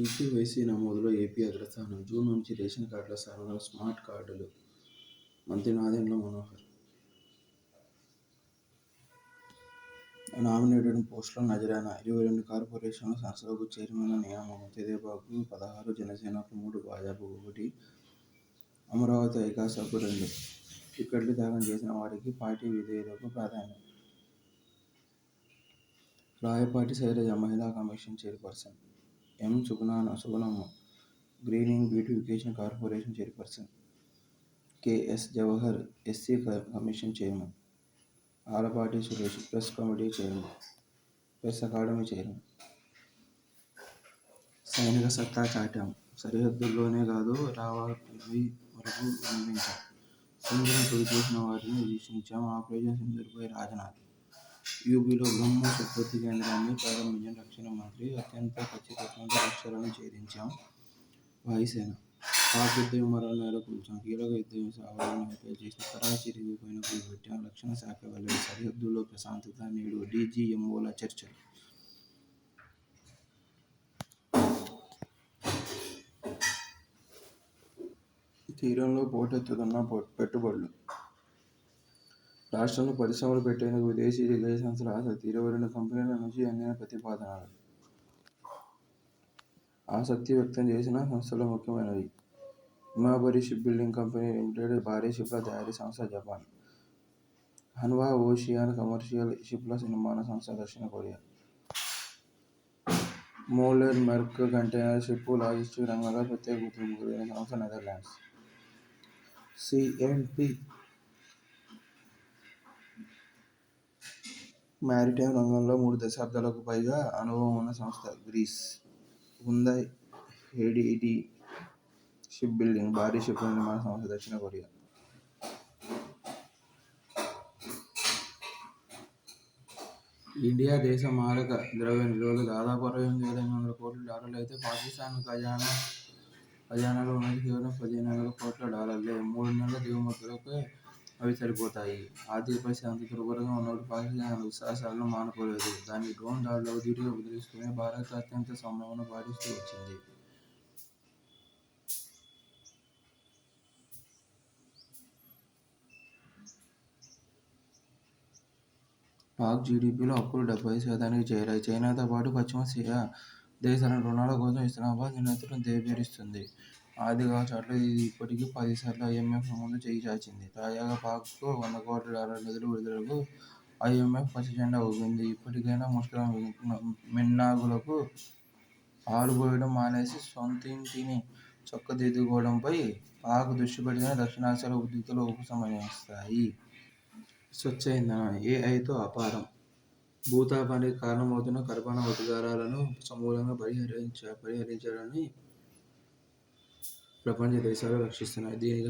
EKYC నమోదులో AP అగ్రస్థానం. June నుంచి రేషన్ కార్డుల సవరణ స్మార్ట్ కార్డులు. మంత్రి నాదెండ్ల మనోహర్. నామినేటెడ్ పోస్టుల నజరానా. 22 కార్పొరేషన్ల సంస్థలకు చైర్మన్ల నియామకం. తెదేపాకు 16, జనసేనకు 3, భాజపాకు 1, అమరావతి ఐకాసాకు 2 టికెట్లు త్యాగం చేసిన వారికి పార్టీ విధేయులకు ప్రాధాన్యం. రాయపాటి శైలజ మహిళా commission chairperson. M. Sugunamma greening beautification corporation chairperson. K S. Jawahar SC commission chairman. Alapati Suresh press committee chairman, press academy chairman. సైనిక సత్తా చాటాం. సరిహద్దుల్లోనే కాదు రావాపల్లి వరకు వినిపించాం. సింధును పొడి చేసిన వారిని శిక్షించాం. ఆపరేషన్ సింధూర్పై రాజ్నాథ్. యూపీలో బ్రహ్మోస్ ఉత్పత్తి కేంద్రాన్ని ప్రారంభించిన రక్షణ మంత్రి. అత్యంత ఖచ్చితత్వంతో లక్ష్యాలను ఛేదించాం. వాయుసేన. పాక్ యుద్ధ విమానాలను నేలకూల్చాం. కీలక యుద్ధ సామగ్రిని హత్య చేసి కరాచీ రివ్యూ పైన గురిపెట్టాం. రక్షణ శాఖ వెల్లడి. సరిహద్దుల్లో ప్రశాంతత. నేడు డీజీఎంఓల చర్చలు. తీరంలో పోటెత్తుతున్న పెట్టుబడులు. రాష్ట్రంలో పరిశ్రమలు పెట్టేందుకు విదేశీ దిగ్గజ సంస్థల ఆసక్తి. 22 కంపెనీల నుంచి అందిన ప్రతిపాదనలు. ఆసక్తి వ్యక్తం చేసిన సంస్థల్లో ముఖ్యమైనవి: Imabari ship building company limited, భారీ షిప్ల తయారీ సంస్థ జపాన్. హన్వా ఓషియాన్ కమర్షియల్ షిప్ల నిర్మాణ సంస్థ దక్షిణ Korea. Moller Maersk container ship logistic రంగంలో ప్రత్యేక గుర్తింపు కలిగిన సంస్థ నెదర్లాండ్స్. సిఎంపి మారిటైమ్ రంగంలో 3 దశాబ్దాలకు పైగా అనుభవం ఉన్న సంస్థ గ్రీస్. హుందాయ్ హెయిడీ షిప్ బిల్డింగ్, భారీ షిప్ల నిర్మాణ సంస్థ దక్షిణ కొరియా. ఇండియా దేశ మారక ద్రవ్య నిల్వలు దాదాపు $68,500 కోట్ల అయితే పాకిస్తాన్ ఖజానాలో ఉన్నది కేవలం $15,000 కోట్ల. 3 నెలల దిగుమతులకే అవి సరిపోతాయి. ఆర్థిక పరిస్థితి అంత దుర్భరంగా ఉన్నప్పుడు పాకిస్తాన్ తన దుస్సాహసాలను మానుకోలేదు. దాని డ్రోన్ దాడులకు ధీటుగా బదులిస్తూనే భారత్ అత్యంత సంయమనం పాటిస్తూ వచ్చింది. పాక్ జీడీపీలో అప్పులు 70% చేరాయి. చైనాతో పాటు పశ్చిమాసియా దేశాల రుణాల కోసం ఇస్లామాబాద్ నిరంతరం దేబేరిస్తుంది. ఆర్థిక చాట్లో ఇది ఇప్పటికీ 10 సార్లు ఐఎంఎఫ్ ముందు చేయి చాచింది. తాజాగా పాక్కు $100 కోట్ల నిధుల విడుదలకు ఐఎంఎఫ్ పచ్చజెండా ఊపింది. ఇప్పటికైనా ముష్కర మిన్నాగులకు పాలుపోయడం మానేసి సొంతింటిని చక్కదిద్దుకోవడంపై పాక్ దృష్టి పెడితేనే దక్షిణాసియాలో ఉద్రిక్తతలు ఉపశమనిస్తాయి. స్వచ్ఛ ఇంధనం. ఏఐతో అపారం. భూతాపానికి కారణమవుతున్న కర్బన ఉద్గారాలను సమూలంగా పరిహరించాలని ప్రపంచ దేశాలు లక్ష్యిస్తున్నాయి. దీనికి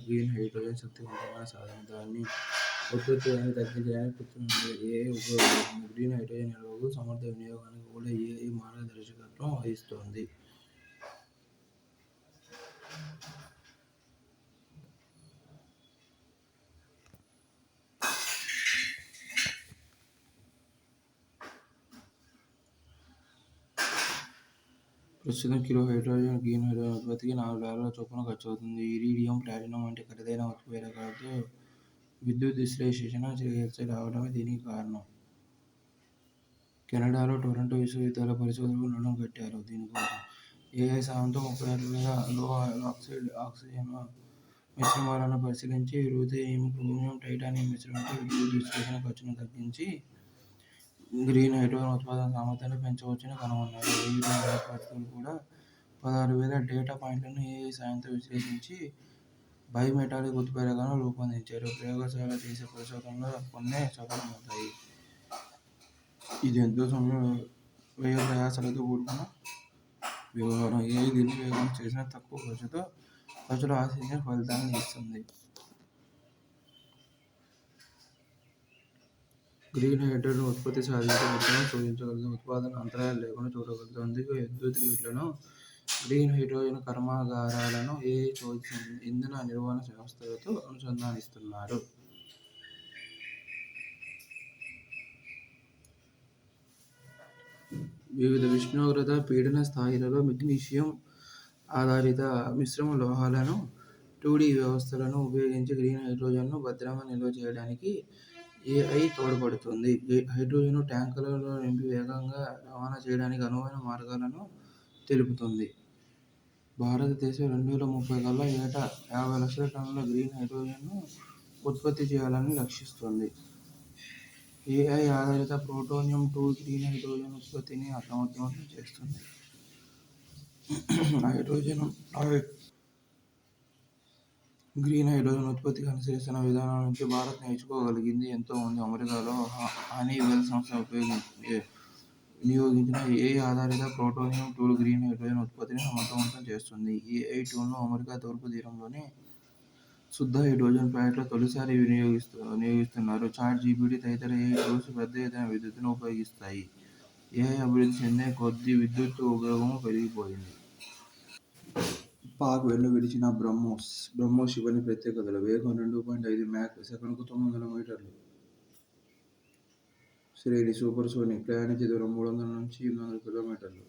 గ్రీన్ హైడ్రోజన్ శక్తివంతమైన సాధనం. దాని ఉత్పత్తి వ్యయాన్ని తగ్గించడానికి కృత్రిమ ఏఐ ఉపయోగపడుతుంది. గ్రీన్ హైడ్రోజన్ నిల్వకు, సమర్థ వినియోగానికి కూడా ఏఐ మార్గదర్శకత్వం వహిస్తోంది. ప్రస్తుతం కిలో గ్రీన్ హైడ్రోజన్ ఉత్పత్తికి $4 చొప్పున ఖర్చవుతుంది. ఇరీడియం, ప్లాటినం వంటి ఖరీదైన ఉత్ప్రేరకాలతో విద్యుత్ విశ్లేషణ చేయాల్సి రావడమే దీనికి కారణం. కెనడాలో టొరంటో విశ్వవిద్యాలయ పరిశోధకులు నడుం కట్టారు దీనికోసం. ఏఐ సాయంతో 36,000 లో ఆక్సిజన్ మిశ్రమాలను పరిశీలించి రుథేనియం, క్రోమియం, టైటానియం మిశ్రమంతో విద్యుత్ విశ్లేషణ ఖర్చును తగ్గించి గ్రీన్ హైడ్రోజన్ ఉత్పాదన సామర్థ్యాన్ని పెంచవచ్చని కనుగొన్నారు. ఇరీడియం ప్రతిపాదితులు కూడా 16,000 డేటా పాయింట్లను ఏఐ సాయంతో విశ్లేషించి బైమెటాలిక్ ఉత్ప్రేరకాలను రూపొందించారు. ప్రయోగశాలలో చేసే పరిశోధనల్లో కొన్నే సఫలమవుతాయి. ఇది ఎంతో సమయం, వ్యయ ప్రయాసలతో కూడుకున్న వ్యవహారం. ఏఐ దీన్ని వేగంగా చేసినా తక్కువ ఖర్చులో ఆశించిన ఫలితాలను ఇస్తుంది. గ్రీన్ హైడ్రోజన్ ఉత్పత్తి సాధించే ఉద్యమం శోధించగలదు. ఉత్పాదన అంతరాయాలు లేకుండా చూడగలదు. అందుకే విద్యుత్ గ్రిడ్లను, గ్రీన్ హైడ్రోజన్ కర్మాగారాలను ఏఐ శోధించి ఇంధన నిర్వహణ వ్యవస్థలతో అనుసంధానిస్తున్నారు. వివిధ ఉష్ణోగ్రత, పీడన స్థాయిలలో మెగ్నీషియం ఆధారిత మిశ్రమ లోహాలను 2D వ్యవస్థలను ఉపయోగించి గ్రీన్ హైడ్రోజన్ను భద్రంగా నిల్వ చేయడానికి ఏఐ తోడ్పడుతుంది. హైడ్రోజన్ను ట్యాంకులలో నింపి వేగంగా రవాణా చేయడానికి అనువైన మార్గాలను తెలుపుతుంది. భారతదేశం 2030 కల్లా ఏటా 50 లక్షల టన్నుల గ్రీన్ హైడ్రోజన్ను ఉత్పత్తి చేయాలని లక్ష్యిస్తోంది. ఏఐ ఆధారిత ప్లూటోనియం-2 గ్రీన్ హైడ్రోజన్ ఉత్పత్తిని సమర్థవంతం చేస్తుంది. గ్రీన్ హైడ్రోజన్ ఉత్పత్తికి అనుసరిస్తున్న విధానాల నుంచి భారత్ నేర్చుకోగలిగింది ఎంతో ఉంది. అమెరికాలో హనీవెల్ సంస్థ వినియోగించిన ఏఐ ఆధారిత ప్లూటోనియం-2 గ్రీన్ హైడ్రోజన్ ఉత్పత్తిని సమర్థవంతం చేస్తుంది. ఏఐ-2ను అమెరికా తూర్పు తీరంలోని శుద్ధ హైడ్రోజన్ ప్రాజెక్టులో తొలిసారి వినియోగిస్తున్నారు. చాట్‌జీపీటీ తదితర ఏఐ టూల్స్ పెద్ద ఎత్తున విద్యుత్తును ఉపయోగిస్తాయి. ఏఐ అభివృద్ధి చెందే కొద్దీ విద్యుత్తు ఉపయోగమూ పెరిగిపోయింది. పాక్ వెన్ను విరిచిన బ్రహ్మోస్ క్షిపణి ప్రత్యేకతలు: వేగం 2.5 మాక్ సెకనుకు 900 మీటర్లు శ్రేణి సూపర్సోనిక్ ప్రయాణించే దూరం 300 నుంచి 800 కిలోమీటర్లు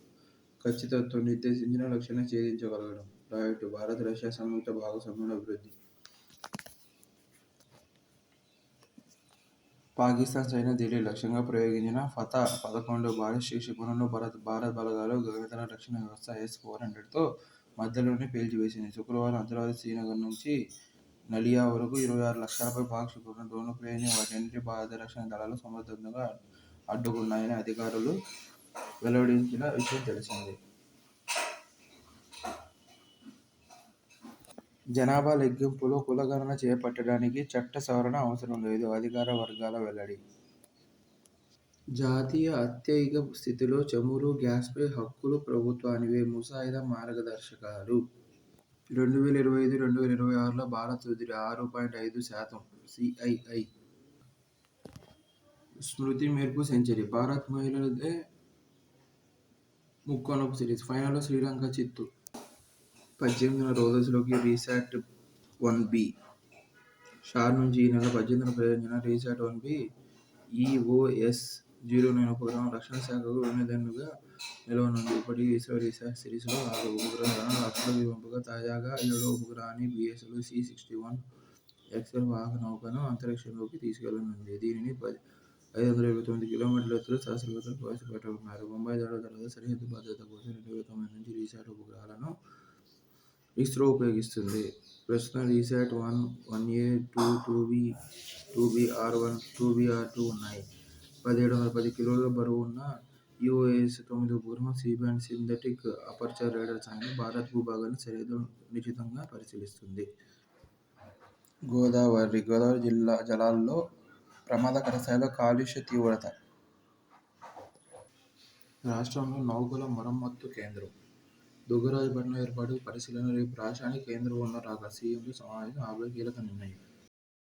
ఖచ్చితత్వం నిర్దేశించిన లక్ష్యాన్ని ఛేదించగలగడం ప్రాజెక్టు భారత్, రష్యా సంయుక్త భాగస్వామ్యంలో అభివృద్ధి. పాకిస్తాన్ సైన్యం ఢిల్లీ లక్ష్యంగా ప్రయోగించిన ఫతా-11 బాలిస్టిక్ క్షిపణులను భారత్ బలగాలు గగనతల రక్షణ వ్యవస్థ S-400తో మధ్యలోనే పేల్చివేసింది. శుక్రవారం అర్ధరాత్రి శ్రీనగర్ నుంచి నలియా వరకు 26 లక్ష్యాలపై పాక్ క్షిపణులు, డ్రోన్లు ప్రయోగించి వాటన్నింటినీ భారత రక్షణ దళాలు సమర్థవంతంగా అడ్డుకున్నాయని అధికారులు వెల్లడించిన విషయం తెలిసిందే. జనాభా లెక్కింపులో కులగణన చేపట్టడానికి చట్ట సవరణ అవసరం లేదు అధికార వర్గాల వెల్లడి. జాతీయ అత్యయిక స్థితిలో చమురు, గ్యాస్పై హక్కులు ప్రభుత్వానివే ముసాయిదా మార్గదర్శకాలు 2025-2026లో భారత్ వృద్ధి 6.5%. సిఐఐ స్మృతి మెరుపు సెంచరీ. భారత్ మహిళలదే ముక్కోనపు సిరీస్ ఫైనల్లో శ్రీలంక చిత్తు. 18న రోదసిలోకి రీశాట్-1బి షార్ నుంచి ఈ నెల 18న ప్రయోగించిన రీశాట్-1బి EOS-09 ఉపగ్రహం రక్షణ శాఖకు వెన్నుదన్నుగా నిలవనుంది. ఇప్పటికే ఇస్రో రీశాట్ సిరీస్లో 6 ఉపగ్రహాలను లక్ష్యంలోకి పంపగా తాజాగా 7వ ఉపగ్రహాన్ని BSL C-61XL వాహక నౌకను అంతరిక్షంలోకి తీసుకెళ్లనుంది. దీనిని 529 కిలోమీటర్ల ఎత్తులో శాస్త్రవేత్తలు ప్రవేశపెట్టనున్నారు. ముంబై దాడుల తర్వాత సరిహద్దు భద్రత కోసం 2009 నుంచి రీశాట్ ఉపగ్రహాలను ఇస్రో ఉపయోగిస్తుంది. ప్రస్తుతం రీశాట్-1, 1A, 2, 2B, 2BR-1, 2BR-2 ఉన్నాయి. 1710 కిలోల బరువున్న EOS-9 ఉపగ్రహం సి-బ్యాండ్ సింథటిక్ అపర్చర్ రాడార్ సాయంతో భారత్ భూభాగాన్ని సరిహద్దులను నిశితంగా పరిశీలిస్తుంది. గోదావరి జలాల్లో ప్రమాదకర స్థాయిలో కాలుష్య తీవ్రత. రాష్ట్రంలో నౌకల మరమ్మతు కేంద్రం దుగ్గరాజపట్నం ఏర్పాటుకు పరిశీలన రేపు రాష్ట్రానికి కేంద్ర వనరుల శాఖ సీఎంతో సమావేశం. ఆపై కీలక నిర్ణయం.